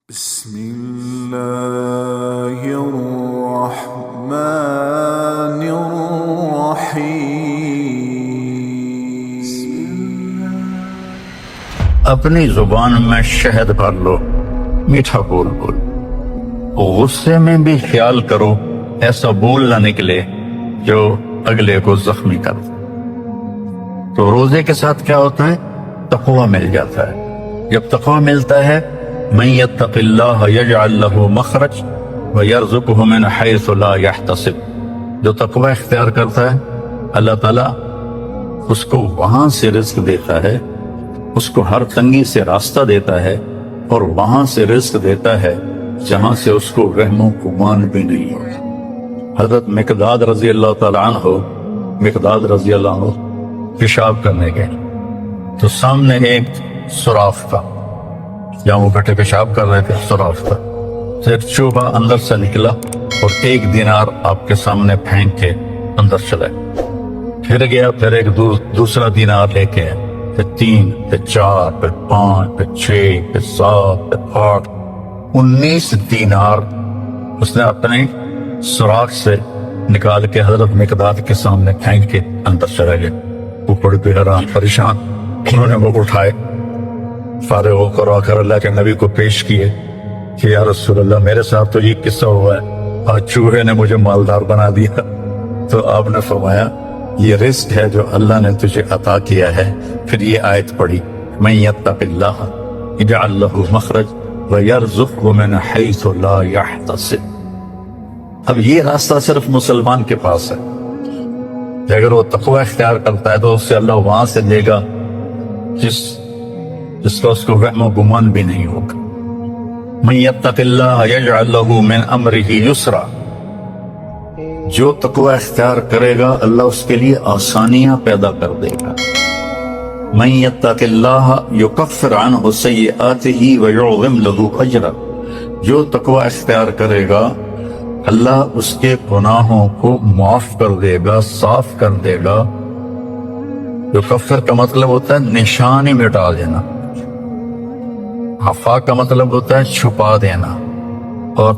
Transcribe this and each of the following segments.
بسم الله الرحمن الرحيم اپنی زبان میں شہد بھر لو، میٹھا بول بول، غصے میں بھی خیال کرو ایسا بول نہ نکلے جو اگلے کو زخمی کر دے۔ تو روزے کے ساتھ کیا ہوتا ہے؟ تقوی مل جاتا ہے۔ جب تقوی ملتا ہے، من یتق اللہ یجعل له مخرج ویرزقہ من حیث لا یحتسب، جو تقوی اختیار کرتا ہے اللہ تعالیٰ اس کو وہاں سے رزق دیتا ہے، اس کو ہر تنگی سے راستہ دیتا ہے، اور وہاں سے رزق دیتا ہے جہاں سے اس کو وہم و گمان بھی نہیں ہوتا۔ حضرت مقداد رضی اللہ تعالیٰ عنہ پیشاب کرنے گئے تو سامنے ایک سوراخ تھا، جہاں وہ بیٹھے پیشاب کر رہے تھے سوراخ تھا، تو ایک چوبہ اندر سے نکلا اور 1 دینار آپ کے سامنے پھینک کے اندر چلے، پھر گیا، پھر ایک دوسرا دینار لے کے، پھر 3، پھر 4، پھر 5، پھر 6، پھر 7، پھر 8، 19 دینار اس نے اپنے سوراخ سے نکال کے حضرت مقداد کے سامنے پھینک کے اندر چلے گئے۔ وہ بڑے حیران پریشان، انہوں نے وہ اٹھائے، فارغ ہو کر آ کر اللہ کے نبی کو پیش کیے کہ یا رسول اللہ میرے ساتھ تو یہ قصہ ہوا ہے، آج چوہے نے مجھے مالدار بنا دیا۔ تو آپ نے فرمایا یہ رزق ہے جو اللہ نے تجھے عطا کیا ہے۔ پھر یہ آیت پڑھی، من یتق اللہ یجعل له مخرج ویرزقہ من حیث لا یحتسب۔ اب یہ راستہ صرف مسلمان کے پاس ہے، اگر وہ تقوی اختیار کرتا ہے تو اس سے اللہ وہاں سے دے گا جس کا اس کو وہم و گمان بھی نہیں ہوگا۔ من یتق اللہ یجعل له من امرہ یسرا، جو تقوی اختیار کرے گا اللہ اس کے لیے آسانیاں پیدا کر دے گا۔ من یتق اللہ یکفر عنہ سیئاتہ ویعظم له اجرا، جو تقوی اختیار کرے گا اللہ اس کے گناہوں کو معاف کر دے گا، صاف کر دے گا۔ یکفر کا مطلب ہوتا ہے نشانی مٹا دینا، عفا کا مطلب ہوتا ہے چھپا دینا، اور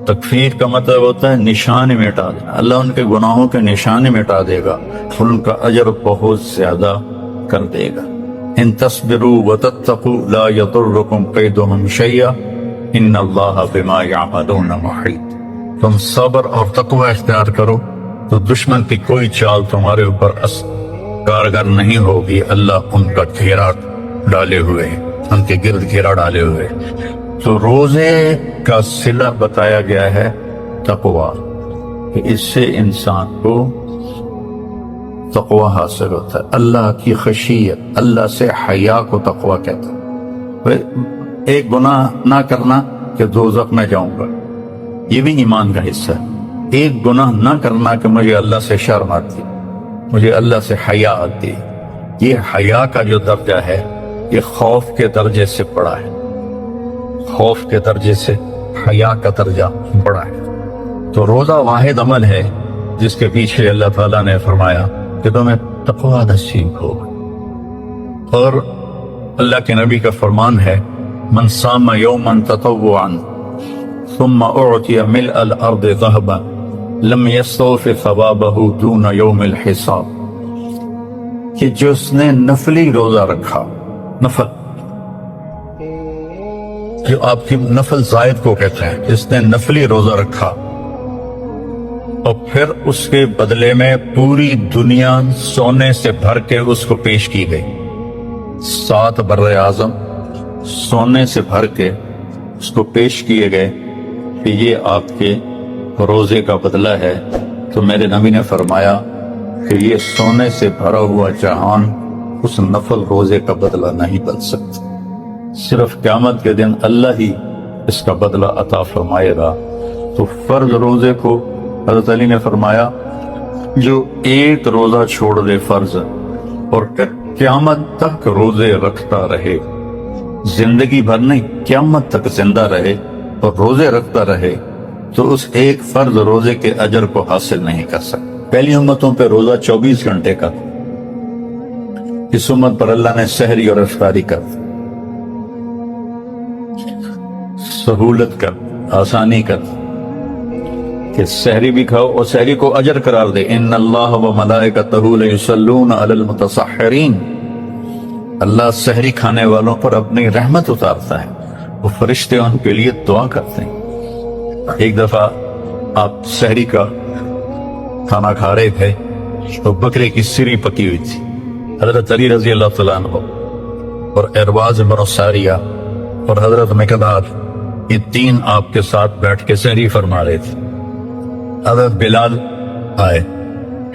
تکفیر کا مطلب ہوتا ہے نشانی مٹا دینا۔ اللہ ان کے گناہوں کے نشانی مٹا دے گا اور ان کا اجر بہت زیادہ کر دے گا۔ ان تصبروا وتتقوا لا یضرکم کیدہم شیئا ان اللہ بما یعملون محیط، تم صبر اور تقوی اختیار کرو تو دشمن کی کوئی چال تمہارے اوپر کارگر نہیں ہوگی، اللہ ان کا گھیرا ڈالے ہوئے، ان کے گرد گھیرا ڈالے ہوئے۔ تو روزے کا صلہ بتایا گیا ہے تقوی، کہ اس سے انسان کو تقوی حاصل ہوتا ہے، اللہ کی خشیت، اللہ سے حیا کو تقوی کہتا ہے۔ ایک گناہ نہ کرنا کہ دوزخ میں جاؤں گا، یہ بھی ایمان کا حصہ ہے۔ ایک گناہ نہ کرنا کہ مجھے اللہ سے شرم آتی، مجھے اللہ سے حیا آتی، یہ حیا کا جو درجہ ہے یہ خوف کے درجے سے بڑا ہے، خوف کے درجے سے حیا کا درجہ بڑا ہے۔ تو روزہ واحد عمل ہے جس کے پیچھے اللہ تعالیٰ نے فرمایا کہ تمہیں تقوی نصیب ہوگا، اور اللہ کے نبی کا فرمان ہے من صام یوما تطوعا ثم اعطی ملء الارض ذهبا لم یستوف ثوابہ دون یوم الحساب، کہ جس نے نفلی روزہ رکھا، نفل جو آپ کی نفل زائد کو کہتے ہیں، جس نے نفلی روزہ رکھا اور پھر اس کے بدلے میں پوری دنیا سونے سے بھر کے اس کو پیش کی گئی، 7 بر اعظم سونے سے بھر کے اس کو پیش کیے گئے کہ یہ آپ کے روزے کا بدلہ ہے، تو میرے نبی نے فرمایا کہ یہ سونے سے بھرا ہوا جہان اس نفل روزے کا بدلہ نہیں بن سکتا، صرف قیامت کے دن اللہ ہی اس کا بدلہ عطا فرمائے گا۔ تو فرض روزے کو حضرت علی نے فرمایا جو ایک روزہ چھوڑ دے فرض اور پھر قیامت تک روزے رکھتا رہے، زندگی بھر نہیں، قیامت تک زندہ رہے اور روزے رکھتا رہے، تو اس ایک فرض روزے کے اجر کو حاصل نہیں کر سکتا۔ پہلی امتوں پہ روزہ 24 گھنٹے کا، اس امت پر اللہ نے سحری اور افطاری کر دی۔ سہولت کر، آسانی کر کہ سحری بھی کھاؤ اور سحری کو اجر قرار دے۔ ان اللہ و ملائکتہ لیصلون علی المتسحرین، اللہ سحری کھانے والوں پر اپنی رحمت اتارتا ہے، وہ فرشتے ان کے لیے دعا کرتے ہیں۔ ایک دفعہ آپ سحری کا کھانا کھا رہے تھے تو بکرے کی سری پکی ہوئی تھی۔ حضرت علی رضی اللہ تعالیٰ عنہ اور ارواز بن ساریہ اور حضرت مقداد، یہ تین آپ کے ساتھ بیٹھ کے سحری فرما رہے تھے۔ حضرت بلال آئے،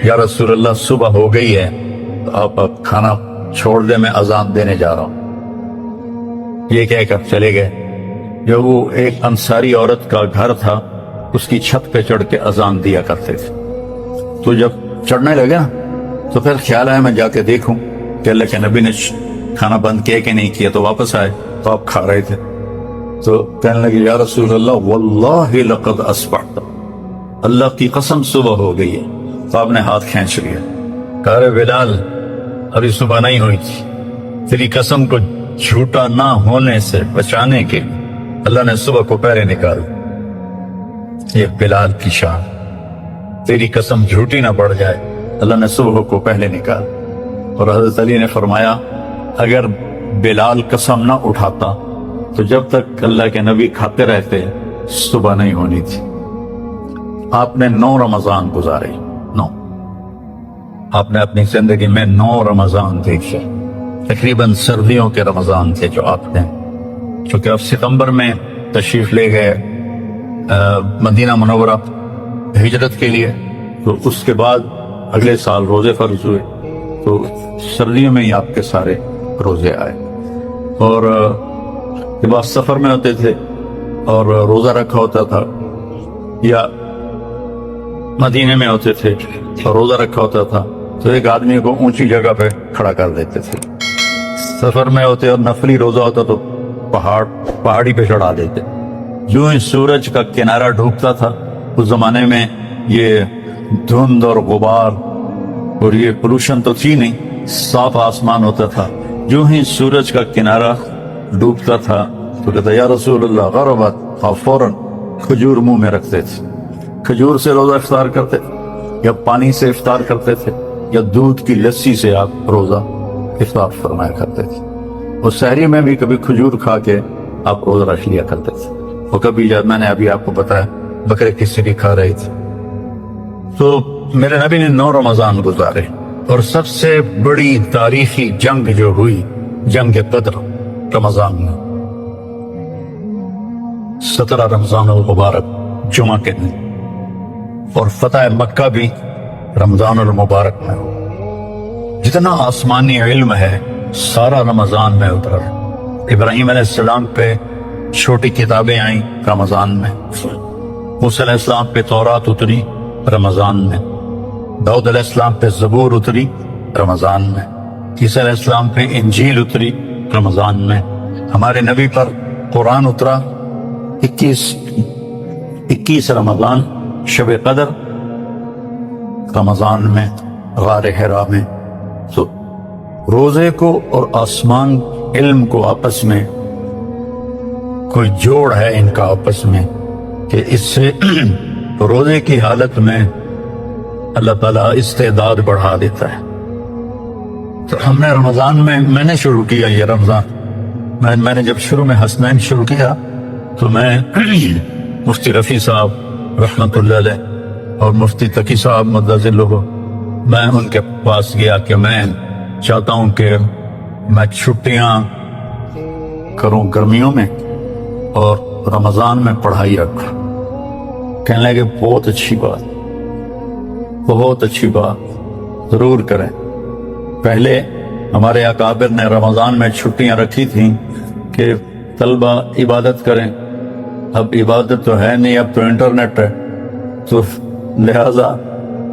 یا رسول اللہ صبح ہو گئی ہے تو آپ اب کھانا چھوڑ دے، میں اذان دینے جا رہا ہوں۔ یہ کہہ کر چلے گئے۔ جو وہ ایک انصاری عورت کا گھر تھا، اس کی چھت پہ چڑھ کے اذان دیا کرتے تھے۔ تو جب چڑھنے لگے نا تو پھر خیال آیا میں جا کے دیکھوں کہ اللہ کے نبی نے کھانا بند کیا کہ نہیں کیا، تو واپس آئے تو آپ کھا رہے تھے۔ تو کہنے لگے یا رسول اللہ واللہ لقد اصبحت، اللہ کی قسم صبح ہو گئی ہے۔ تو آپ نے ہاتھ کھینچ لیا، کہا رے بلال ابھی صبح نہیں ہوئی تھی، تیری قسم کو جھوٹا نہ ہونے سے بچانے کے لیے اللہ نے صبح کو پہلے نکال۔ یہ بلال کی شان، تیری قسم جھوٹی نہ پڑ جائے، اللہ نے صبح کو پہلے نکال۔ اور حضرت علی نے فرمایا اگر بلال قسم نہ اٹھاتا تو جب تک اللہ کے نبی کھاتے رہتے صبح نہیں ہونی تھی۔ آپ نے 9 رمضان گزارے، 9، آپ نے اپنی زندگی میں 9 رمضان دیکھے، تقریباً سردیوں کے رمضان تھے جو آپ نے، چونکہ آپ ستمبر میں تشریف لے گئے مدینہ منورہ ہجرت کے لیے، تو اس کے بعد اگلے سال روزے فرض ہوئے، تو سردیوں میں ہی آپ کے سارے روزے آئے۔ اور جب آپ سفر میں ہوتے تھے اور روزہ رکھا ہوتا تھا، یا مدینے میں ہوتے تھے اور روزہ رکھا ہوتا تھا، تو ایک آدمی کو اونچی جگہ پہ کھڑا کر دیتے تھے۔ سفر میں ہوتے اور نفلی روزہ ہوتا تو پہاڑی پہ چڑھا دیتے۔ جو ہی سورج کا کنارہ ڈوبتا تھا، اس زمانے میں یہ دھند اور غبار اور یہ پولوشن تو تھی نہیں، صاف آسمان ہوتا تھا، جو ہی سورج کا کنارہ ڈوبتا تھا تو کہتا یا رسول اللہ غربت، اور فوراً کھجور منہ میں رکھتے تھے، کھجور سے روزہ افطار کرتے تھے، یا پانی سے افطار کرتے تھے، یا دودھ کی لسی سے آپ روزہ افطار فرمایا کرتے تھے۔ اور سحری میں بھی کبھی کھجور کھا کے آپ روزہ رکھ لیا کرتے تھے، اور کبھی جب میں نے ابھی آپ کو بتایا بکرے کی سری کھا رہی تھی۔ تو میرے نبی نے 9 رمضان گزارے، اور سب سے بڑی تاریخی جنگ جو ہوئی، جنگ بدر، رمضان میں 17 رمضان المبارک جمعہ کے دن، اور فتح مکہ بھی رمضان المبارک میں ہو۔ جتنا آسمانی علم ہے سارا رمضان میں اترا۔ ابراہیم علیہ السلام پہ چھوٹی کتابیں آئیں رمضان میں، موسیٰ علیہ السلام پہ تورات اتری رمضان میں، داؤد علیہ السلام پہ زبور اتری رمضان میں، عیسیٰ علیہ السلام پہ انجیل اتری رمضان میں، ہمارے نبی پر قرآن اترا 21 رمضان، شب قدر رمضان میں، غار حرا میں۔ تو روزے کو اور آسمان علم کو آپس میں کوئی جوڑ ہے ان کا آپس میں، کہ اس سے روزے کی حالت میں اللہ تعالیٰ استعداد بڑھا دیتا ہے۔ تو ہم نے رمضان میں نے شروع کیا یہ رمضان، میں نے جب شروع میں حسنین شروع کیا تو میں مفتی رفیع صاحب رحمت اللہ علیہ اور مفتی تقی صاحب مدظ اللہ، میں ان کے پاس گیا کہ میں چاہتا ہوں کہ میں چھٹیاں کروں گرمیوں میں اور رمضان میں پڑھائی رکھوں۔ کہنے لگے بہت اچھی بات، بہت اچھی بات، ضرور کریں۔ پہلے ہمارے اکابر نے رمضان میں چھٹیاں رکھی تھیں کہ طلبہ عبادت کریں، اب عبادت تو ہے نہیں، اب تو انٹرنیٹ ہے، تو لہٰذا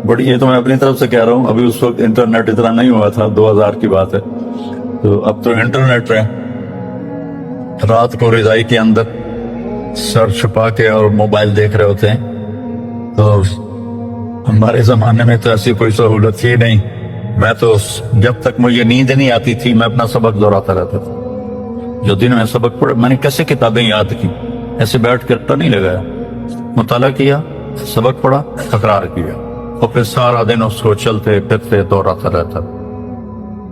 بڑی، یہ تو میں اپنی طرف سے کہہ رہا ہوں، ابھی اس وقت انٹرنیٹ اتنا نہیں ہوا تھا، 2000 کی بات ہے، تو اب تو انٹرنیٹ ہے، رات کو رضائی کے اندر سر چھپا کے اور موبائل دیکھ رہے ہوتے ہیں۔ تو ہمارے زمانے میں تو ایسی کوئی سہولت تھی نہیں، میں تو جب تک مجھے نیند نہیں آتی تھی میں اپنا سبق دہراتا رہتا تھا۔ جو دن میں سبق پڑھا، میں نے کیسے کتابیں یاد کی، ایسے بیٹھ کر نہیں لگایا، مطالعہ کیا، سبق پڑھا، تکرار کیا، اور پھر سارا دن اس کو چلتے پھرتے دوہراتا رہتا،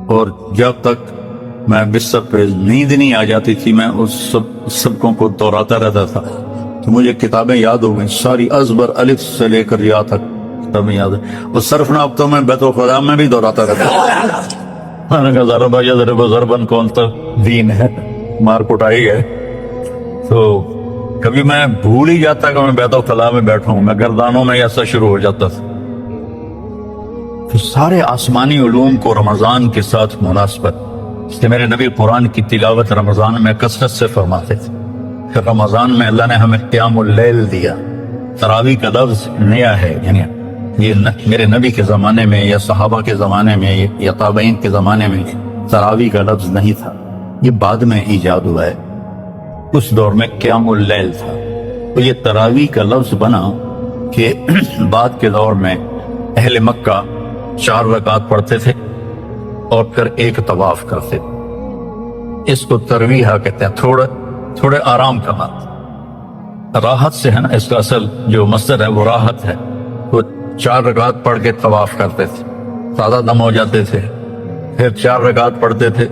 اور جب تک میں بستر پہ نیند نہیں آ جاتی تھی میں اس سبقوں کو دوہراتا رہتا تھا، تو مجھے کتابیں یاد ہو گئیں ساری، ازبر الف سے لے کر یا تک کتابیں یاد ہیں، اور صرف ناب تو میں بیت الخدا میں بھی دوہراتا رہتا میں نے کہا ضربہ یضرب ضرباً کون سا دین ہے، مار کٹائی ہے۔ تو کبھی میں بھول ہی جاتا کہ میں بیت الخلا میں بیٹھا ہوں، میں گردانوں میں ایسا شروع ہو جاتا تھا۔ تو سارے آسمانی علوم کو رمضان کے ساتھ مناسبت، اس لیے میرے نبی قرآن کی تلاوت رمضان میں کثرت سے فرماتے تھے۔ پھر رمضان میں اللہ نے ہمیں قیام اللیل دیا، تراویح کا لفظ نیا ہے، یعنی یہ میرے نبی کے زمانے میں یا صحابہ کے زمانے میں یا تابعین کے زمانے میں تراویح کا لفظ نہیں تھا، یہ بعد میں ایجاد ہوا ہے۔ اس دور میں قیام اللیل تھا، تو یہ تراویح کا لفظ بنا کہ بعد کے دور میں اہل مکہ 4 رکعت پڑھتے تھے اور پھر ایک طواف کرتے تھے، اس کو ترویحہ کہتے ہیں، تھوڑے آرام کرنا، راحت سے ہے نا، اس کا اصل جو مصدر ہے وہ راحت ہے۔ تو 4 رکعت پڑھ کے طواف کرتے تھے، تازہ دم ہو جاتے تھے، پھر 4 رکعت پڑھتے تھے،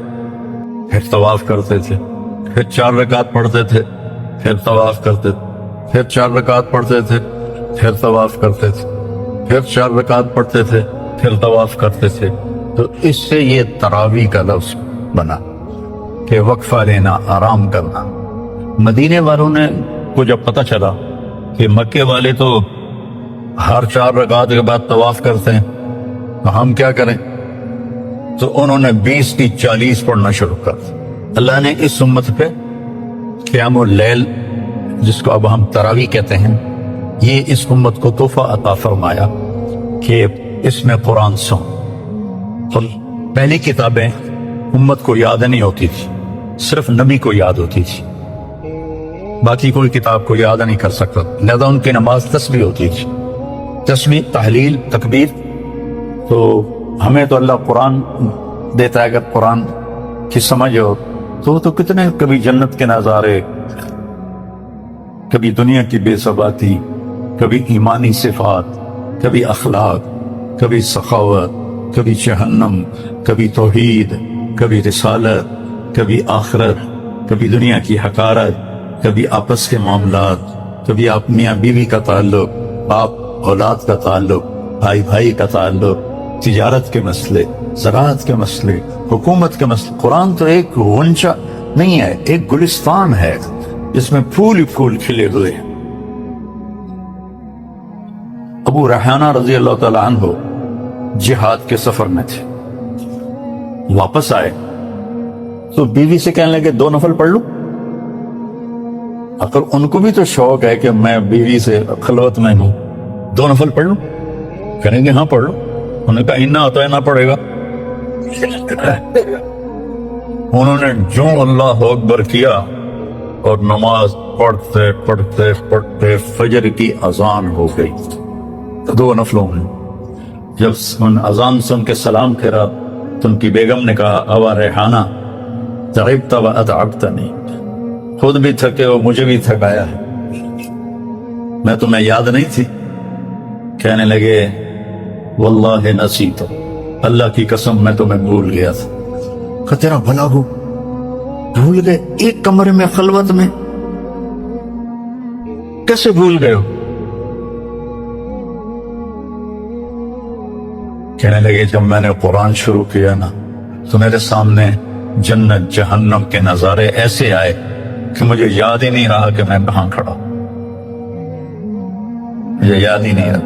پھر طواف کرتے تھے، پھر 4 رکعت پڑھتے تھے، پھر طواف کرتے تھے، پھر 4 رکعت پڑھتے تھے، پھر طواف کرتے تھے، پھر 4 رکعت پڑھتے تھے، پھر طواف کرتے تھے۔ تو اس سے یہ تراویح کا لفظ بنا کہ وقفہ لینا، آرام کرنا۔ مدینے والوں نے کو جب پتہ چلا کہ مکے والے تو ہر 4 رکعت کے بعد طواف کرتے ہیں، تو ہم کیا کریں، تو انہوں نے 20 کی 40 پڑھنا شروع کر دیا۔ اللہ نے اس امت پہ قیام اللیل، جس کو اب ہم تراویح کہتے ہیں، یہ اس امت کو تحفہ عطا فرمایا کہ اس میں قرآن سن۔ اور پہلی کتابیں امت کو یاد نہیں ہوتی تھی، صرف نبی کو یاد ہوتی تھی، باقی کوئی کتاب کو یاد نہیں کر سکتا، لہذا ان کی نماز تسبیح ہوتی تھی، تسبیح، تحلیل، تکبیر۔ تو ہمیں تو اللہ قرآن دیتا ہے، اگر قرآن کی سمجھ ہو تو کتنے کبھی جنت کے نظارے، کبھی دنیا کی بے ثباتی، کبھی ایمانی صفات، کبھی اخلاق، کبھی سخاوت، کبھی جہنم، کبھی توحید، کبھی رسالت، کبھی آخرت، کبھی دنیا کی حقارت، کبھی آپس کے معاملات، کبھی آپ میاں بیوی کا تعلق، باپ اولاد کا تعلق، بھائی بھائی کا تعلق، تجارت کے مسئلے، زراعت کے مسئلے، حکومت کے مسئلے۔ قرآن تو ایک غنچہ نہیں ہے، ایک گلستان ہے جس میں پھول ہی پھول کھلے ہوئے ہیں۔ ابو ریحانہ رضی اللہ تعالیٰ عنہ جہاد کے سفر میں تھے، واپس آئے تو بیوی سے کہنے لگے 2 نفل پڑھ لوں۔ اگر ان کو بھی تو شوق ہے کہ میں بیوی سے خلوت میں ہوں، 2 نفل پڑھ لوں، کہیں گے ہاں پڑھ لو۔ انہوں نے کہا انا اطعنا پڑھے گا۔ انہوں نے جو اللہ اکبر کیا اور نماز پڑھتے پڑھتے پڑھتے فجر کی اذان ہو گئی، 2 نفلوں میں۔ جب اذان سن کے سلام پھیرا تو ان کی بیگم نے کہا ابا ریحانہ تعبت و اتعبتنی، خود بھی تھکے ہو مجھے بھی تھکایا ہے، میں تمہیں یاد نہیں تھی؟ کہنے لگے واللہ نسیت، اللہ کی قسم میں تمہیں بھول گیا تھا۔ کہ تیرا بھلا ہو، بھول گئے؟ ایک کمرے میں خلوت میں کیسے بھول گئے ہو؟ کہنے لگے جب میں نے قرآن شروع کیا نا تو میرے سامنے جنت جہنم کے نظارے ایسے آئے کہ مجھے یاد ہی نہیں رہا کہ میں کہاں کھڑا ہوں، مجھے یاد ہی نہیں رہا۔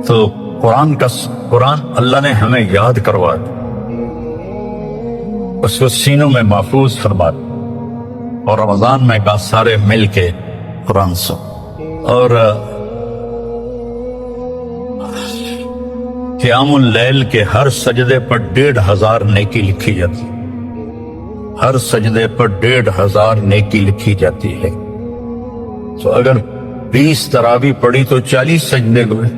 تو قرآن اللہ نے ہمیں یاد کروا، اس کو سینوں میں محفوظ فرما، اور رمضان میں کہا سارے مل کے قرآن سو۔ اور قیام اللیل کے ہر سجدے پر 1500 نیکی لکھی جاتی، ہر سجدے پر 1500 نیکی لکھی جاتی ہے۔ تو اگر 20 تراویح پڑھی تو 40 سجدے ہوئے،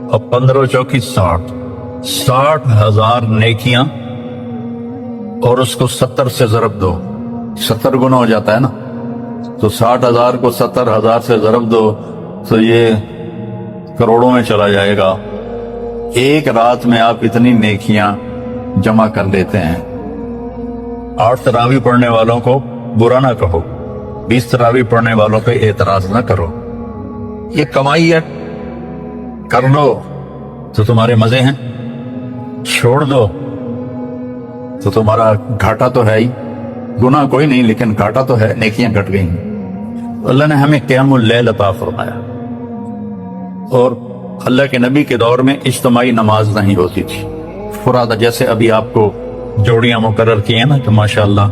اور 15 چوکی 60,000 نیکیاں، اور اس کو 70 سے ضرب دو، 70 گنا ہو جاتا ہے نا، تو 60,000 کو 70,000 سے ضرب دو تو یہ کروڑوں میں چلا جائے گا۔ ایک رات میں آپ اتنی نیکیاں جمع کر لیتے ہیں۔ 8 تراویح پڑھنے والوں کو برا نہ کہو، 20 تراویح پڑھنے والوں پہ اعتراض نہ کرو، یہ کمائی ہے، کر لو تو تمہارے مزے ہیں، چھوڑ دو تو تمہارا گھاٹا تو ہے ہی، گناہ کوئی نہیں لیکن گھاٹا تو ہے، نیکیاں گھٹ گئی ہیں۔ اللہ نے ہمیں قیام اللیل عطا فرمایا، اور اللہ کے نبی کے دور میں اجتماعی نماز نہیں ہوتی تھی، فرادہ، جیسے ابھی آپ کو جوڑیاں مقرر کی ہیں نا، کہ ماشاءاللہ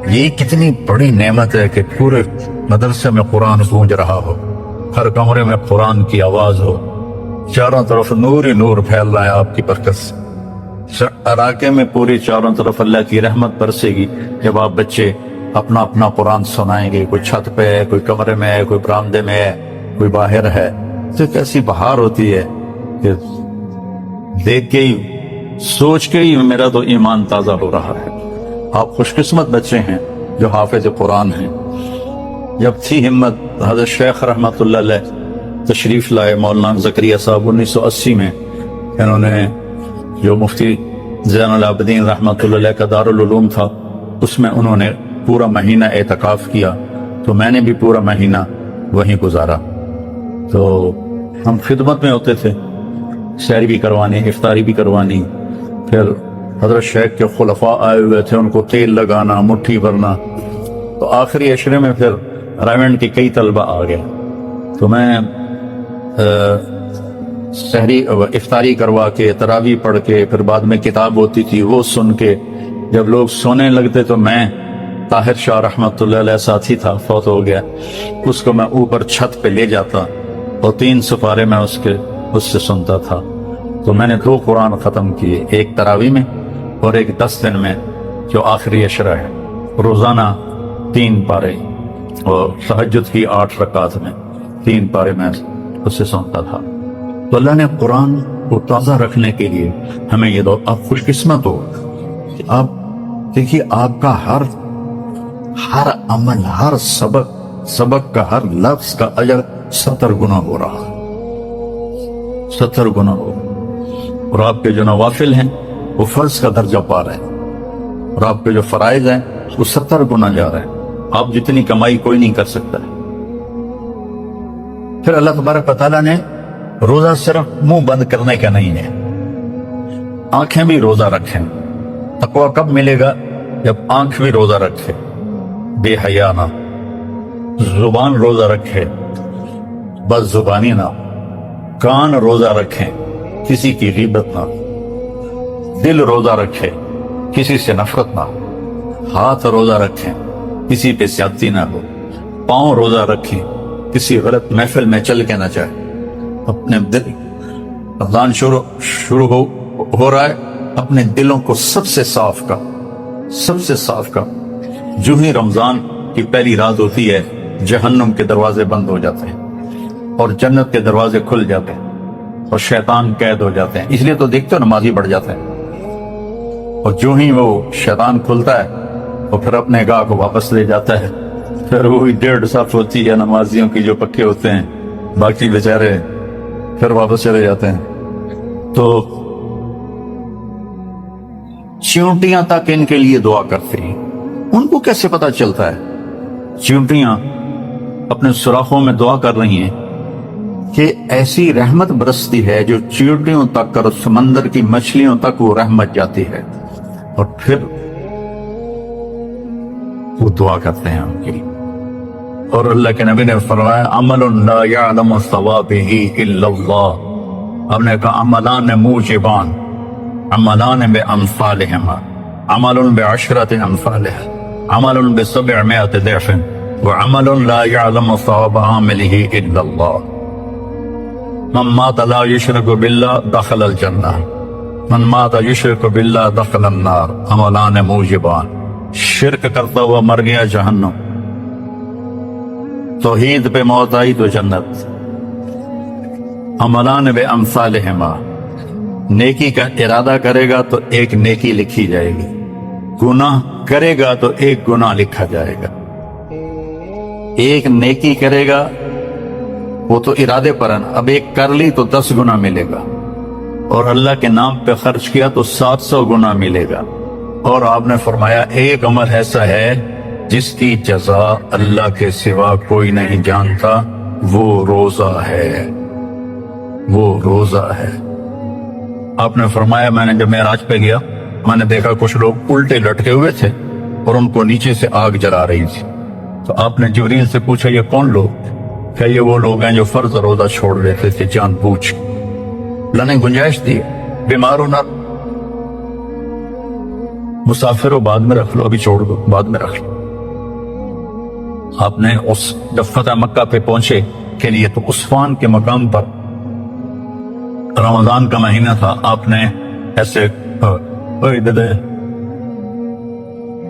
یہ کتنی بڑی نعمت ہے کہ پورے مدرسے میں قرآن گونج رہا ہو، ہر کمرے میں قرآن کی آواز ہو، چاروں طرف نور ہی نور پھیل رہا ہے آپ کی برکت سے، علاقے میں پوری چاروں طرف اللہ کی رحمت برسے گی جب آپ بچے اپنا اپنا قرآن سنائیں گے، کوئی چھت پہ ہے، کوئی کمرے میں ہے، کوئی برآمدے میں ہے، کوئی باہر ہے، تو کیسی بہار ہوتی ہے کہ دیکھ کے ہی، سوچ کے ہی میرا تو ایمان تازہ ہو رہا ہے۔ آپ خوش قسمت بچے ہیں جو حافظ قرآن ہیں۔ جب تھی ہمت، حضرت شیخ رحمت اللہ علیہ تشریف لائے، مولانا زکریا صاحب 1980 میں، انہوں نے جو مفتی زین العابدین رحمت اللہ علیہ کا دارالعلوم تھا، اس میں انہوں نے پورا مہینہ اعتکاف کیا، تو میں نے بھی پورا مہینہ وہیں گزارا۔ تو ہم خدمت میں ہوتے تھے، سحری بھی کروانی، افطاری بھی کروانی، پھر حضرت شیخ کے خلفاء آئے ہوئے تھے، ان کو تیل لگانا، مٹھی بھرنا، تو آخری عشرے میں پھر رائمنڈ کے کئی طلبہ آ گئے، تو میں سحری افطاری کروا کے، تراویح پڑھ کے، پھر بعد میں کتاب ہوتی تھی وہ سن کے، جب لوگ سونے لگتے تو میں، طاہر شاہ رحمت اللہ علیہ ساتھی تھا، فوت ہو گیا، اس کو میں اوپر چھت پہ لے جاتا اور 3 سپارے میں اس سے سنتا تھا۔ تو میں نے 2 قرآن ختم کیے، ایک تراویح میں اور ایک 10 دن میں جو آخری عشرہ ہے، روزانہ 3 پارے، اور تہجد کی 8 رکعات میں 3 پارے میں اس سے سنتا تھا۔ تو اللہ نے قرآن کو تازہ رکھنے کے لیے ہمیں یہ دو، آپ خوش قسمت ہو کہ آپ دیکھیے، آپ کا ہر عمل، ہر سبق کا ہر لفظ کا اجر 70 گنا ہو رہا ہے، 70 گنا ہو، اور آپ کے جو نوافل ہیں وہ فرض کا درجہ پا رہے ہیں، اور آپ کے جو فرائض ہیں وہ 70 گنا جا رہے ہیں، آپ جتنی کمائی کوئی نہیں کر سکتا ہے۔ پھر اللہ تبارک و تعالیٰ نے روزہ صرف منہ بند کرنے کا نہیں ہے، آنکھیں بھی روزہ رکھیں۔ تقویٰ کب ملے گا؟ جب آنکھ بھی روزہ رکھے، بے حیا نہ، زبان روزہ رکھے، بس زبانی نہ، کان روزہ رکھیں، کسی کی غیبت نہ، دل روزہ رکھے، کسی سے نفرت نہ، ہاتھ روزہ رکھیں، کسی پہ زیادتی نہ ہو، پاؤں روزہ رکھیں، کسی غلط محفل میں چل کے نہ جائے، اپنے دل، رمضان شروع ہو رہا ہے، اپنے دلوں کو سب سے صاف کا، جو ہی رمضان کی پہلی رات ہوتی ہے، جہنم کے دروازے بند ہو جاتے ہیں اور جنت کے دروازے کھل جاتے ہیں اور شیطان قید ہو جاتے ہیں۔ اس لیے تو دیکھتے ہو نمازی بڑھ جاتے ہیں، اور جو ہی وہ شیطان کھلتا ہے وہ پھر اپنے گاہ کو واپس لے جاتا ہے، پھر وہی 1.5 صف ہوتی ہے نمازیوں کی جو پکے ہوتے ہیں، باقی بیچارے پھر واپس چلے جاتے ہیں۔ تو چیونٹیاں تک ان کے لیے دعا کرتے ہیں، ان کو کیسے پتا چلتا ہے؟ چیونٹیاں اپنے سوراخوں میں دعا کر رہی ہیں کہ ایسی رحمت برستی ہے جو چیونٹیوں تک اور سمندر کی مچھلیوں تک وہ رحمت جاتی ہے، اور پھر وہ دعا کرتے ہیں ان کی۔ اور اللہ کے نبی نے فرمایا عمل لا يعلم ثوابه الا اللہ، ہم نے کہا عملان موجبان، عملان بامثالهما، عمل بعشرة امثالها، عمل ب700 ضعف، وعمل لا يعلم ثواب عامله الا اللہ۔ من مات لا يشرك بالله دخل الجنہ، من مات يشرك بالله دخل النار، عملان موجبان، شرک کرتا ہوا مر گیا جہنم، توحید پہ موت آئی تو جنت۔ عملان بے امثالہما، نیکی کا ارادہ کرے گا تو ایک نیکی لکھی جائے گی، گناہ کرے گا تو ایک گناہ لکھا جائے گا۔ ایک نیکی کرے گا وہ تو ارادے پر ہے نا، اب ایک کر لی تو 10 گنا ملے گا، اور اللہ کے نام پہ خرچ کیا تو 700 گنا ملے گا۔ اور آپ نے فرمایا ایک عمل ایسا ہے جس کی جزا اللہ کے سوا کوئی نہیں جانتا، وہ روزہ ہے، وہ روزہ ہے۔ آپ نے فرمایا میں نے جب معراج پہ گیا میں نے دیکھا کچھ لوگ الٹے لٹکے ہوئے تھے اور ان کو نیچے سے آگ جلا رہی تھی، تو آپ نے جبریل سے پوچھا یہ کون لوگ؟ کہ یہ وہ لوگ ہیں جو فرض روزہ چھوڑ دیتے تھے جان بوجھ۔ اللہ نے گنجائش دی، بیمار ہونا مسافر ہو بعد میں رکھ لو، ابھی چھوڑ دو بعد میں رکھ لو۔ آپ نے اس جب فتح مکہ پہ پہنچے کے لیے تو عثمان کے مقام پر رمضان کا مہینہ تھا، آپ نے ایسے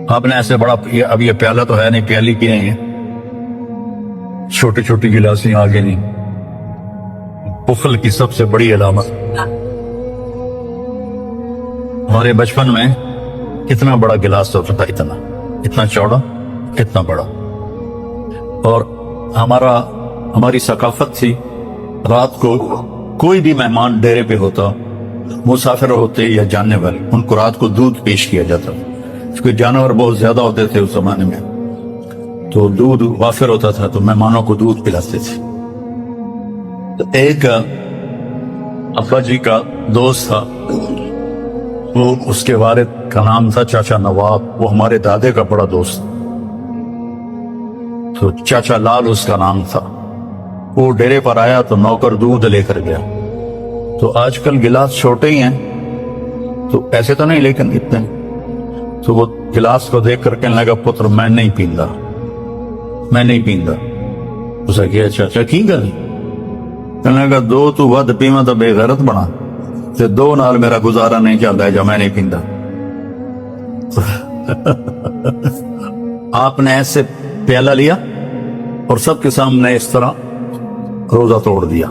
آپ نے ایسے بڑا، اب یہ پیالہ تو ہے نہیں، پیالی کی نہیں ہے، چھوٹی چھوٹی گلاسیں آگے نہیں، بخل کی سب سے بڑی علامت۔ ہمارے بچپن میں کتنا بڑا گلاس ہوتا تھا، اتنا چوڑا، اتنا بڑا، اور ہماری ثقافت تھی رات کو کوئی بھی مہمان ڈیرے پہ ہوتا، مسافر ہوتے یا جاننے والے، ان کو رات کو دودھ پیش کیا جاتا، کیونکہ جانور بہت زیادہ ہوتے تھے اس زمانے میں، تو دودھ وافر ہوتا تھا تو مہمانوں کو دودھ پلاتے تھے۔ تو ایک ابا جی کا دوست تھا، وہ اس کے والد کا نام تھا چاچا نواب، وہ ہمارے دادے کا بڑا دوست، تو چاچا لال اس کا نام تھا۔ وہ ڈیرے پر آیا تو نوکر دودھ لے کر گیا، تو آج کل گلاس چھوٹے ہی ہیں تو ایسے تو نہیں لیکن اتنے، تو وہ گلاس کو دیکھ کر کہنے لگا پتر میں نہیں پیندا، میں نہیں پیندا۔ اسے کہا چاچا کی گل؟ کہنے لگا دو تو ود پیواں تو بے غیرت بنا، تے دو نال میرا گزارا نہیں چلتا ہے جو میں نہیں پیندا۔ آپ نے ایسے پیالہ لیا اور سب کے سامنے اس طرح روزہ توڑ دیا،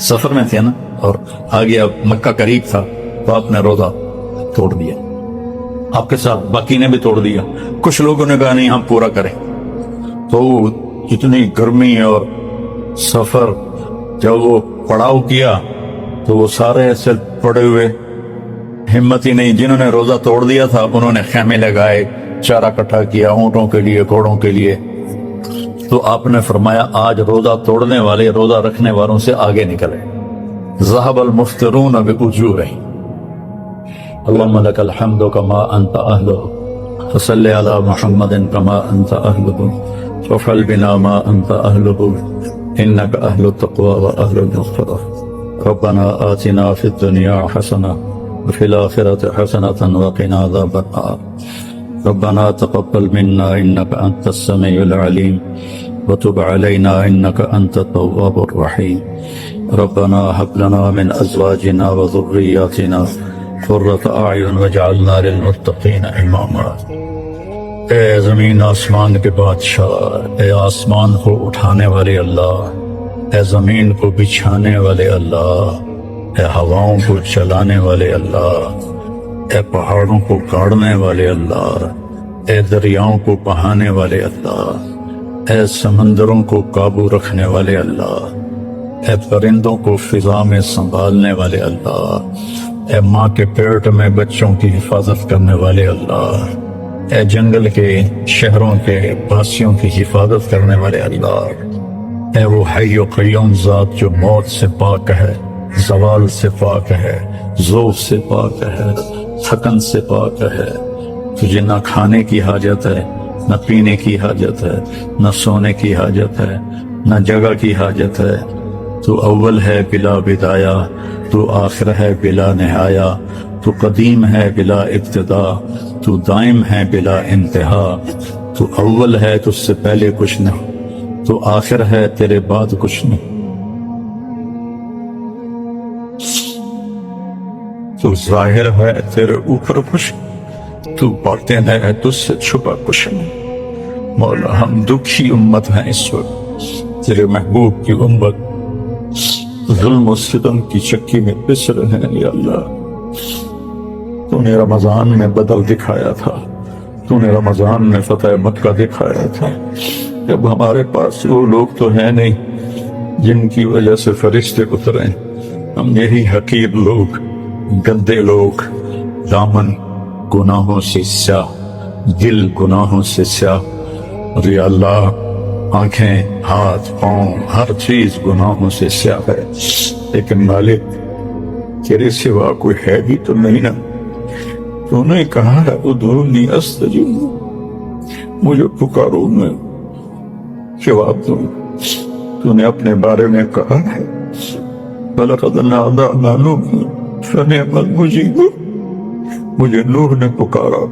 سفر میں تھے نا، اور آگے اب مکہ قریب تھا تو آپ نے روزہ توڑ دیا، آپ کے ساتھ باقی نے بھی توڑ دیا۔ کچھ لوگوں نے کہا نہیں ہم پورا کریں، تو اتنی گرمی اور سفر، جب وہ پڑاؤ کیا تو وہ سارے ایسے پڑے ہوئے، ہمت ہی نہیں، جنہوں نے روزہ توڑ دیا تھا انہوں نے خیمے لگائے، چارہ اکٹھا کیا اونٹوں کے لیے، گھوڑوں کے لیے۔ تو آپ نے فرمایا آج روزہ توڑنے والے روزہ رکھنے والوں سے آگے نکلے، ذهب المفطرون بأجورهم، اللهم لك الحمد كما انت اهله، فصل على محمد كما انت اهله، وافعل بنا ما انت اهله، انك اهل التقوى واهل المغفرة، ربنا آتنا في الدنيا حسنة وفي الآخرة حسنة وقنا عذاب النار، ربنا تقبل منا إنك أنت السميع العليم وتب علينا إنك أنت التواب الرحيم، ربنا هب لنا من أزواجنا وذرياتنا قرة أعين واجعلنا للمتقين إماما۔ اے زمین آسمان کے بادشاہ، اے آسمان کو اٹھانے والے اللہ، اے زمین کو بچھانے والے اللہ، اے ہواؤں کو چلانے والے اللہ، اے پہاڑوں کو گاڑنے والے اللہ، اے دریاؤں کو بہانے والے اللہ، اے سمندروں کو قابو رکھنے والے اللہ، اے پرندوں کو فضا میں سنبھالنے والے اللہ، اے ماں کے پیٹ میں بچوں کی حفاظت کرنے والے اللہ، اے جنگل کے شہروں کے باسیوں کی حفاظت کرنے والے اللہ، اے وہ حی و قیوم ذات جو موت سے پاک ہے، زوال سے پاک ہے، ذوق سے پاک ہے، تھکن سے پاک ہے، تجھے نہ کھانے کی حاجت ہے، نہ پینے کی حاجت ہے، نہ سونے کی حاجت ہے، نہ جگہ کی حاجت ہے، تو اول ہے بلا بدایا، تو آخر ہے بلا نہایا، تو قدیم ہے بلا ابتدا، تو دائم ہے بلا انتہا، تو اول ہے تجھ سے پہلے کچھ نہیں، تو آخر ہے تیرے بعد کچھ نہیں، تو ظاہر ہے تیرے اوپر کچھ، تو باطن ہے تجھ سے چھپا کچھ نہیں۔ مولا ہم دکھی امت ہیں اس وقت، تیرے محبوب کی امت ظلم و ستم کی چکی میں پس رہے ہیں۔ یا اللہ تو نے رمضان میں بدل دکھایا تھا، تو نے رمضان میں فتح مکہ دکھایا تھا، جب ہمارے پاس وہ لوگ تو ہیں نہیں جن کی وجہ سے فرشتے اتریں، ہم یہی حقیر لوگ، گندے لوگ، دامن گناہوں سے سیاہ، دل گناہوں سے سیاہ، اور یا اللہ آنکھیں، ہاتھ، پاؤں، ہر چیز گناہوں سے سیاہ ہے، لیکن مالک تیرے سوا کوئی ہے بھی تو نہیں نا؟ تو نے کہا ہے ادعونی استجب، مجھے پکارو میں جواب دوں۔ تو نے اپنے بارے میں کہا ہے وَلَقَدْ نَادَانَا نُوحٌ فَنِعْمَ الْمُجِيبُ، مجھے نوح نے پکارا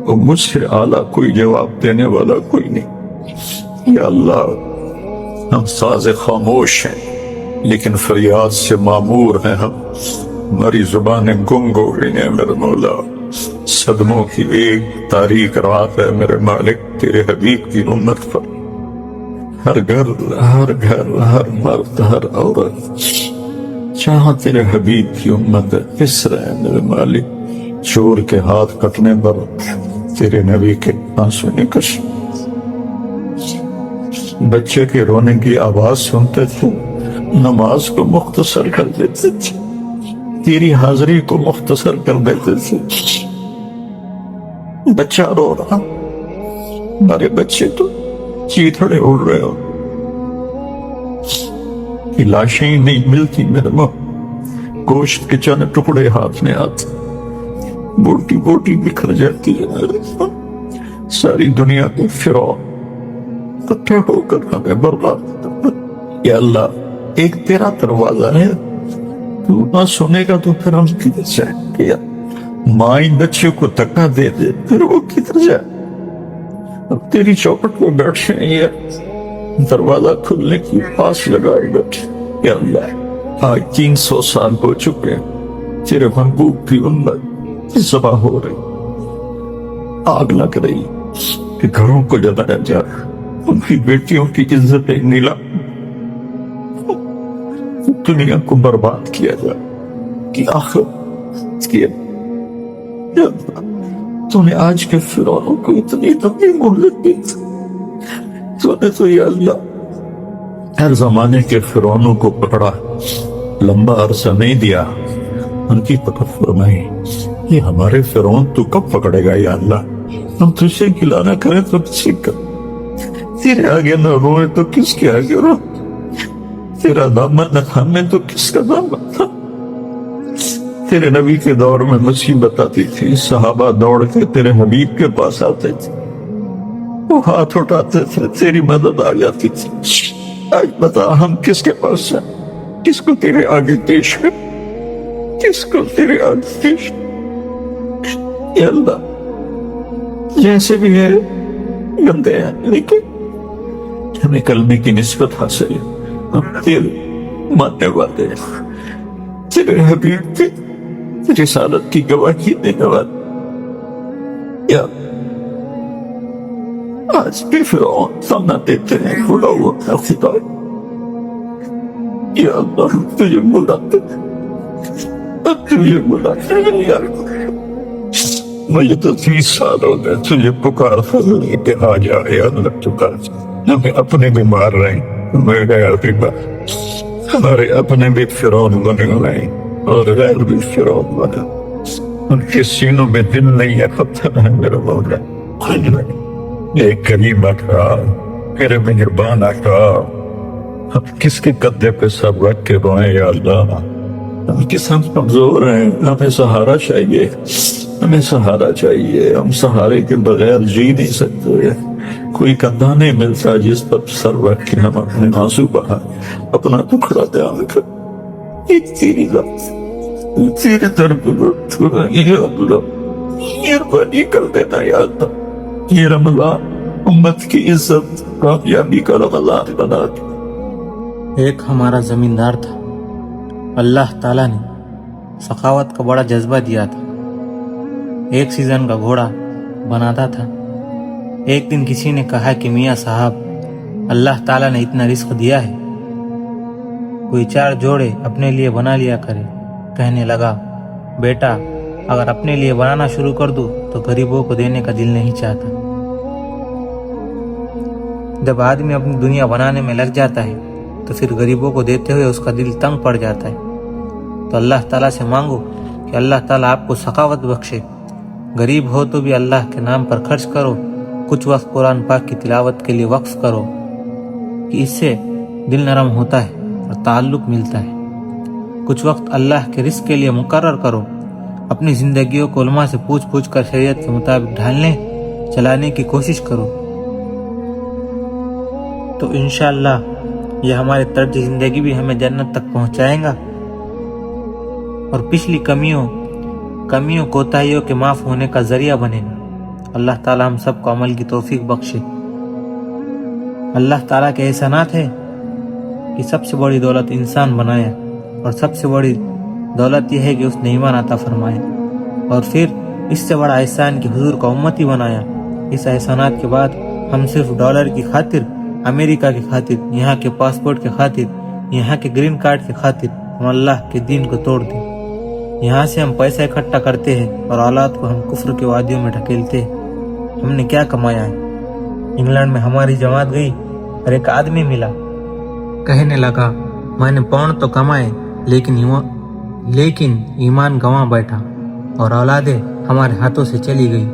اور مجھ سے اعلیٰ کوئی جواب دینے والا کوئی نہیں۔ یا اللہ ہم ساز خاموش ہیں لیکن فریاد سے معمور ہیں، ہماری زبانیں گنگ ہو گئی ہیں میرے مولا۔ صدموں کی ایک تاریک رات ہے میرے مالک تیرے حبیب کی امت پر، ہر گھر، ہر مرد، ہر عورت جہاں تیرے حبیب کی امت ہے پس رہے میرے مالک۔ چور کے ہاتھ کٹنے پر تیرے نبی کے آنسو نکش، بچے کے رونے کی آواز سنتے تھے نماز کو مختصر کر دیتے تھے، تیری حاضری کو مختصر کر دیتے تھے۔ بچہ رو رہا، ہمارے بچے تو چیتڑے اڑ رہے ہو، لاشیں ہی نہیں ملتی میرے ماں، گوشت کے چند ٹکڑے ہاتھ میں آتے، بوٹی بوٹی بکھر جاتی ہے میرے ماں، ساری دنیا کے فرعون اکٹھے ہو کر ہمیں برباد کرنا۔ یا اللہ ایک تیرا دروازہ ہے، تو نہ سنے گا تو پھر ہم کدھر جائیں گے؟ ماں بچے کو دھکا دے دے پھر وہ کدھر جائے؟ اب تیری چوکٹ پہ بیٹھے ہیں، یہ دروازہ کھلنے کی پاس لگائے بیٹھے۔ یا اللہ آج 300 سال ہو چکے، تیرے محبوب کی امت ذبح ہو رہی، آگ لگ رہی کہ گھروں کو جلایا جا رہا، ان کی بیٹیوں کی عزتیں نیلا، دنیا کو برباد کیا جا کہ آخر کیا۔ یا اللہ تو نے آج کے فرعونوں کو اتنی لمبی مہلت دی، تو نے تو یا اللہ ہر زمانے کے فرعونوں کو پکڑا، لمبا عرصہ نہیں دیا، ان کی پکڑ فرمائی۔ یہ ہمارے فرعون تو کب پکڑے گا یا اللہ؟ ہم تجھے گلا نہ کریں تو کسی کا، تیرے آگے نہ روئے تو کس کے آگے رو، تیرا دامن نہ تھامے تو کس کا دامن تھا؟ تیرے نبی کے دور میں مصیبت آتی تھی، صحابہ دوڑ کے تیرے حبیب کے پاس آتے تھے، وہ ہاتھ اٹھاتے تھے، تیری مدد آ جاتی تھی۔ آج بتا ہم کس کے پاس جائیں، کس کو تیرے آگے پیش کر، کس کو تیرے آگے پیش کر؟ یا اللہ جیسے بھی ہے گندے ہیں لیکن ہمیں کلمے کی نسبت حاصل ہے، ہم تیرے ماننے والے ہیں، تیرے حبیب کی رسالت کی گواہی دینے والے۔ یا آج بھی فرعون سامنا دیتے ہیں کھلا ہوا اپنا خدا۔ یا اللہ تجھے بلاتے ہیں، تجھے بلاتے ہیں یا اللہ، مجھے تو 30 سال ہو گئے تجھے پکار لے کے آ جا یا اللہ، پکار ہمیں اپنے بھی مار رہے ہیں، ہمارے اپنے بھی فرعون بنے ہوئے ہیں اور غیر بھی فرعون بنے، ان کے سینوں میں دل نہیں ہے، پتھر ہے میرے مولا۔ ایک کریم آقا، میرے مہربان آقا، ہم کس کے قدے پہ سب رکھ کے روئیں یا اللہ؟ ہم کس ہم کمزور ہیں، ہمیں سہارا چاہیے، ہمیں سہارا چاہیے، ہم سہارے کے بغیر جی نہیں سکتے، کوئی کندھا نہیں ملتا جس پر سر رکھ کے ہم اپنے آنسو بہائیں، اپنا ٹکڑا دھیان کر، ایک تیری ذات تیرے در پر یا اللہ مہربانی کر دینا یا اللہ، یہ رمضان امت کی عزت کامیابی کا رمضان بنا دے۔ ایک ہمارا زمیندار تھا، اللہ تعالیٰ نے سخاوت کا بڑا جذبہ دیا تھا، ایک سیزن کا گھوڑا بناتا تھا۔ ایک دن کسی نے کہا کہ میاں صاحب اللہ تعالیٰ نے اتنا رزق دیا ہے، کوئی 4 جوڑے اپنے لیے بنا لیا کرے۔ کہنے لگا بیٹا اگر اپنے لیے بنانا شروع کر دوں تو غریبوں کو دینے کا دل نہیں چاہتا۔ جب آدمی اپنی دنیا بنانے میں لگ جاتا ہے تو پھر غریبوں کو دیتے ہوئے اس کا دل تنگ پڑ جاتا ہے۔ تو اللہ تعالیٰ سے مانگو کہ اللہ تعالیٰ آپ کو سخاوت بخشے۔ غریب ہو تو بھی اللہ کے نام پر خرچ کرو، کچھ وقت قرآن پاک کی تلاوت کے لیے وقف کرو کہ اس سے دل نرم ہوتا ہے اور تعلق ملتا ہے۔ کچھ وقت اللہ کے رزق کے لیے مقرر کرو، اپنی زندگیوں کو علماء سے پوچھ کر شریعت کے مطابق ڈھالنے چلانے کی کوشش کرو، تو انشاءاللہ یہ ہمارے طرز زندگی بھی ہمیں جنت تک پہنچائے گا اور پچھلی کمیوں کوتاہیوں کے معاف ہونے کا ذریعہ بنے گا۔ اللہ تعالیٰ ہم سب کو عمل کی توفیق بخشے۔ اللہ تعالیٰ کے احسانات ہے کہ سب سے بڑی دولت انسان بنایا، اور سب سے بڑی دولت یہ ہے کہ اس نے ایمان عطا فرمایا، اور پھر اس سے بڑا احسان کہ حضور کا امتی بنایا۔ اس احسانات کے بعد ہم صرف ڈالر کی خاطر، امریکہ کی خاطر، یہاں کے پاسپورٹ کی خاطر، یہاں کے گرین کارڈ کی خاطر ہم اللہ کے دین کو توڑ دیں۔ یہاں سے ہم پیسہ اکٹھا کرتے ہیں اور اولاد کو ہم کفر کے وادیوں میں ڈھکیلتے ہیں۔ ہم نے کیا کمایا ہے؟ انگلینڈ میں ہماری جماعت گئی اور ایک آدمی ملا، کہنے لگا میں نے پاؤنڈ تو کمائے لیکن ایمان گنوا بیٹھا اور اولادیں ہمارے ہاتھوں سے چلی گئی۔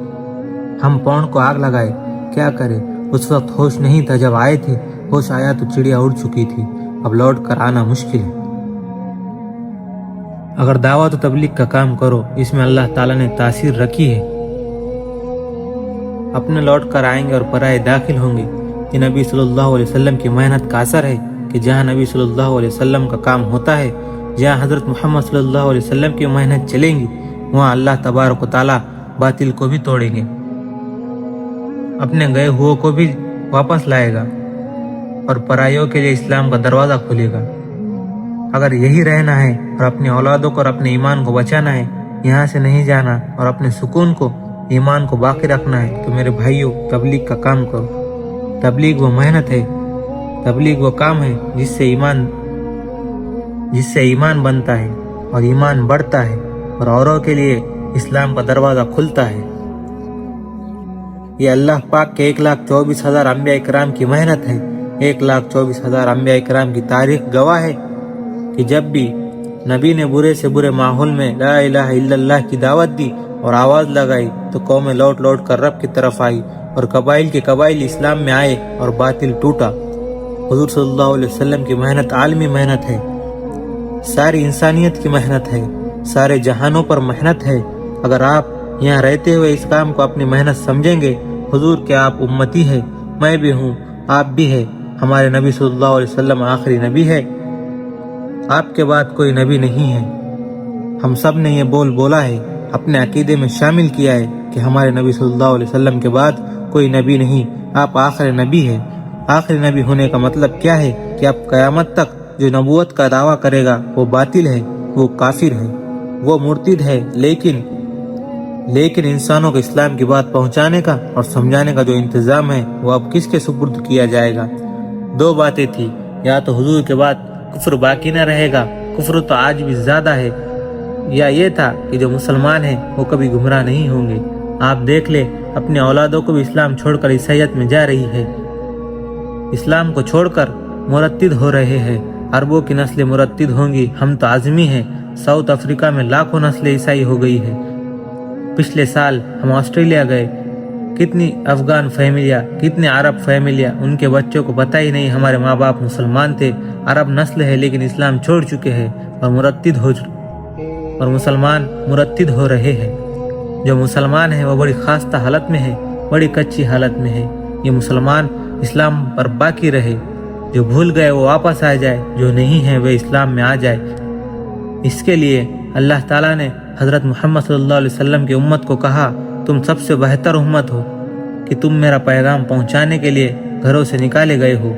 ہم پاؤنڈ کو آگ لگائے، کیا کرے؟ اس وقت ہوش نہیں تھا، جب آئے تھے ہوش آیا تو چڑیا اڑ چکی تھی، اب لوٹ کر آنا مشکل ہے۔ اگر دعوت و تبلیغ کا کام کرو، اس میں اللہ تعالیٰ نے تاثیر رکھی ہے، اپنے لوٹ کر آئیں گے اور پرائے داخل ہوں گے۔ یہ نبی صلی اللہ علیہ وسلم کی محنت کا اثر ہے کہ جہاں نبی صلی اللہ علیہ وسلم کا کام ہوتا ہے، جہاں حضرت محمد صلی اللہ علیہ وسلم کی محنت چلیں گی، وہاں اللہ تبارک و تعالیٰ باطل کو بھی توڑیں گے، اپنے گئے ہوئے کو بھی واپس لائے گا اور پرائیوں کے لیے اسلام کا دروازہ کھلے گا۔ اگر یہی رہنا ہے اور اپنی اولادوں کو اور اپنے ایمان کو بچانا ہے، یہاں سے نہیں جانا اور اپنے سکون کو، ایمان کو باقی رکھنا ہے، تو میرے بھائیوں تبلیغ کا کام کرو۔ تبلیغ وہ محنت ہے، تبلیغ وہ کام ہے جس سے ایمان بنتا ہے اور ایمان بڑھتا ہے اور اوروں کے لیے اسلام کا دروازہ کھلتا ہے۔ یہ اللہ پاک کے 1,24,000 انبیاء اکرام کی محنت ہے۔ 1,24,000 انبیاء اکرام کی تاریخ گواہ ہے کہ جب بھی نبی نے برے سے برے ماحول میں لا الہ الا اللہ کی دعوت دی اور آواز لگائی تو قومیں لوٹ کر رب کی طرف آئی اور قبائل کے قبائل اسلام میں آئے اور باطل ٹوٹا۔ حضور صلی اللہ علیہ وسلم کی محنت عالمی محنت ہے، ساری انسانیت کی محنت ہے، سارے جہانوں پر محنت ہے۔ اگر آپ یہاں رہتے ہوئے اس کام کو اپنی محنت سمجھیں گے، حضور کے آپ امتی ہے، میں بھی ہوں، آپ بھی ہے، ہمارے نبی صلی اللہ علیہ وسلم آخری نبی ہے، آپ کے بعد کوئی نبی نہیں ہے۔ ہم سب نے یہ بولا ہے، اپنے عقیدے میں شامل کیا ہے کہ ہمارے نبی صلی اللہ علیہ وسلم کے بعد کوئی نبی نہیں، آپ آخری نبی ہے۔ آخری نبی ہونے کا مطلب کیا ہے کہ اب قیامت تک جو نبوت کا دعویٰ کرے گا وہ باطل ہے، وہ کافر ہے، وہ مرتد ہے، لیکن انسانوں کو اسلام کی بات پہنچانے کا اور سمجھانے کا جو انتظام ہے وہ اب کس کے سپرد کیا جائے گا؟ دو باتیں تھی، یا تو حضور کے بعد کفر باقی نہ رہے گا، کفر تو آج بھی زیادہ ہے، یا یہ تھا کہ جو مسلمان ہیں وہ کبھی گمراہ نہیں ہوں گے۔ آپ دیکھ لیں اپنے اولادوں کو بھی اسلام چھوڑ کر عیسائیت میں جا رہی ہے، اسلام کو چھوڑ کر مرتد ہو رہے ہیں، عربوں کی نسلیں مرتد ہوں گی، ہم تو عازمی ہیں۔ ساؤتھ افریقہ میں لاکھوں نسلیں عیسائی ہو گئی ہے۔ پچھلے سال ہم آسٹریلیا گئے، کتنی افغان فیملیاں، کتنے عرب فیملیاں، ان کے بچوں کو پتہ ہی نہیں ہمارے ماں باپ مسلمان تھے، عرب نسل ہے لیکن اسلام چھوڑ چکے ہیں اور مسلمان مرتد ہو رہے ہیں۔ جو مسلمان ہیں وہ بڑی خاستہ حالت میں ہے، بڑی کچی حالت میں ہے۔ یہ مسلمان اسلام پر باقی رہے، جو بھول گئے وہ واپس آ جائے، جو نہیں ہے وہ اسلام میں آ جائے۔ اس کے لیے اللہ تعالیٰ نے حضرت محمد صلی اللہ علیہ وسلم کی امت کو کہا، تم سب سے بہتر امت ہو کہ تم میرا پیغام پہنچانے کے لیے گھروں سے نکالے گئے ہو۔